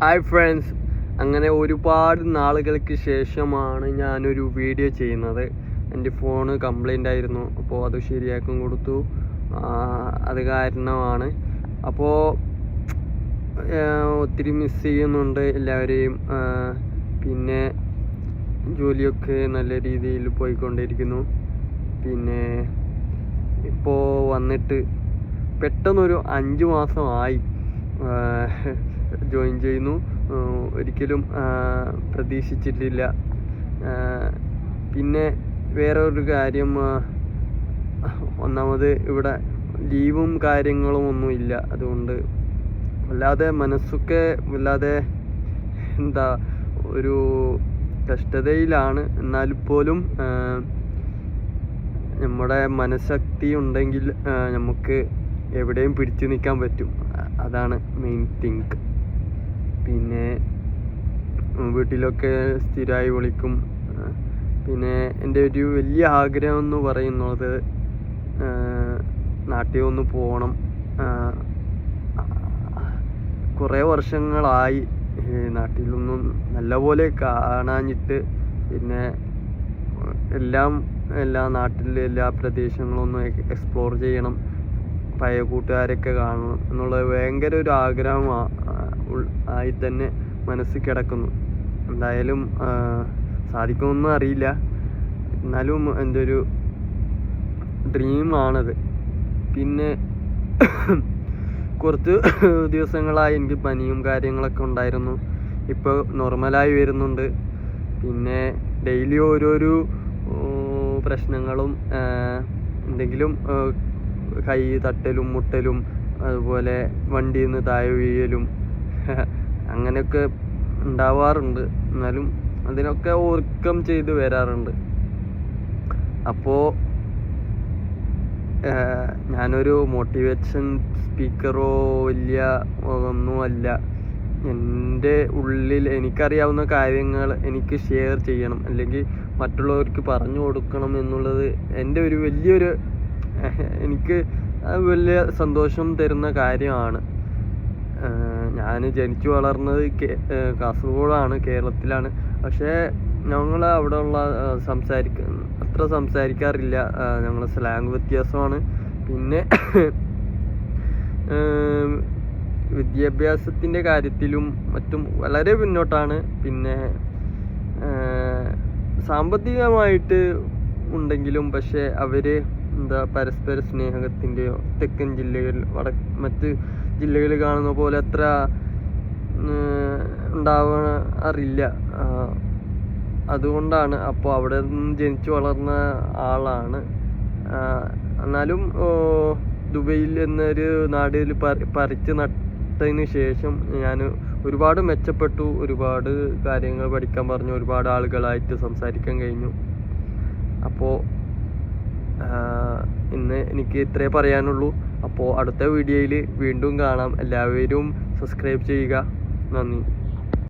Hi friends, അങ്ങനെ ഒരുപാട് നാളുകൾക്ക് ശേഷമാണ് ഞാനൊരു വീഡിയോ ചെയ്യുന്നത്. എൻ്റെ ഫോണ് കംപ്ലൈൻ്റ് ആയിരുന്നു, അപ്പോൾ അത് ശരിയാക്കാൻ കൊടുത്തു. അത് കാരണമാണ്. അപ്പോൾ ഒത്തിരി മിസ് ചെയ്യുന്നുണ്ട് എല്ലാവരെയും. പിന്നെ ജോലിയൊക്കെ നല്ല രീതിയിൽ പോയിക്കൊണ്ടിരിക്കുന്നു. പിന്നെ ഇപ്പോൾ വന്നിട്ട് പെട്ടെന്നൊരു 5 മാസമായി ജോയിൻ ചെയ്യുന്നു. ഒരിക്കലും പ്രതീക്ഷിച്ചിട്ടില്ല. പിന്നെ വേറെ ഒരു കാര്യം, ഒന്നാമത് ഇവിടെ ലീവും കാര്യങ്ങളും ഒന്നുമില്ല. അതുകൊണ്ട് വല്ലാതെ മനസ്സൊക്കെ വല്ലാതെ ഒരു കഷ്ടതയിലാണ്. എന്നാൽ പോലും നമ്മുടെ മനഃശക്തി ഉണ്ടെങ്കിൽ നമുക്ക് എവിടെയും പിടിച്ചു നിൽക്കാൻ പറ്റും. അതാണ് മെയിൻ തിങ്ക്. പിന്നെ വീട്ടിലൊക്കെ സ്ഥിരമായി വിളിക്കും. പിന്നെ എൻ്റെ ഒരു വലിയ ആഗ്രഹം എന്ന് പറയുന്നത് നാട്ടിൽ ഒന്ന് പോകണം. കുറേ വർഷങ്ങളായി നാട്ടിലൊന്നും നല്ലപോലെ കാണാഞ്ഞിട്ട്. പിന്നെ എല്ലാ നാട്ടിലെ എല്ലാ പ്രദേശങ്ങളൊന്നും എക്സ്പ്ലോർ ചെയ്യണം, പഴയ കൂട്ടുകാരൊക്കെ കാണണം എന്നുള്ളത് ഭയങ്കര ഒരു ആഗ്രഹം ആയി തന്നെ മനസ്സിൽ കിടക്കുന്നു. എന്തായാലും സാധിക്കുമെന്നും അറിയില്ല, എന്നാലും എൻ്റെ ഒരു ഡ്രീമാണത്. പിന്നെ കുറച്ച് ദിവസങ്ങളായി എനിക്ക് പനിയും കാര്യങ്ങളൊക്കെ ഉണ്ടായിരുന്നു. ഇപ്പോൾ നോർമലായി വരുന്നുണ്ട്. പിന്നെ ഡെയിലി ഓരോരോ പ്രശ്നങ്ങളും, എന്തെങ്കിലും കൈ തട്ടലും മുട്ടലും, അതുപോലെ വണ്ടിയിൽ നിന്ന് താഴെ വീഴലും അങ്ങനെയൊക്കെ ഉണ്ടാവാറുണ്ട്. എന്നാലും അതിനൊക്കെ ഓവർകം ചെയ്ത് വരാറുണ്ട്. അപ്പോൾ ഞാനൊരു മോട്ടിവേഷൻ സ്പീക്കറോ വലിയ ഒന്നുമല്ല. എൻ്റെ ഉള്ളിൽ എനിക്കറിയാവുന്ന കാര്യങ്ങൾ എനിക്ക് ഷെയർ ചെയ്യണം, അല്ലെങ്കിൽ മറ്റുള്ളവർക്ക് പറഞ്ഞു കൊടുക്കണം എന്നുള്ളത് എൻ്റെ ഒരു വലിയൊരു എനിക്ക് വലിയ സന്തോഷം തരുന്ന കാര്യമാണ്. ഞാൻ ജനിച്ചു വളർന്നത് കാസർഗോഡാണ്, കേരളത്തിലാണ്. പക്ഷേ ഞങ്ങൾ അവിടെ ഉള്ള അത്ര സംസാരിക്കാറില്ല. ഞങ്ങൾ സ്ലാങ് വ്യത്യാസമാണ്. പിന്നെ വിദ്യാഭ്യാസത്തിൻ്റെ കാര്യത്തിലും മറ്റും വളരെ പിന്നോട്ടാണ്. പിന്നെ സാമ്പത്തികമായിട്ട് ഉണ്ടെങ്കിലും പക്ഷേ അവർ പരസ്പര സ്നേഹത്തിൻ്റെയോ തെക്കൻ ജില്ലകളിൽ മറ്റ് ജില്ലകളിൽ കാണുന്ന പോലെ അത്ര ഉണ്ടാവാറില്ല. അതുകൊണ്ടാണ്. അപ്പോൾ അവിടെ നിന്ന് ജനിച്ചു വളർന്ന ആളാണ്. എന്നാലും ദുബൈയിൽ എന്നൊരു നാടിൽ പറിച്ച് നട്ടതിന് ശേഷം ഞാൻ ഒരുപാട് മെച്ചപ്പെട്ടു. ഒരുപാട് കാര്യങ്ങൾ പഠിക്കാൻ പറഞ്ഞു, ഒരുപാട് ആളുകളായിട്ട് സംസാരിക്കാൻ കഴിഞ്ഞു. അപ്പോൾ ഇന്ന് എനിക്ക് ഇത്രേ പറയാനുള്ളൂ. അപ്പോൾ അടുത്ത വീഡിയോയിൽ വീണ്ടും കാണാം. എല്ലാവരും സബ്സ്ക്രൈബ് ചെയ്യുക. നന്ദി.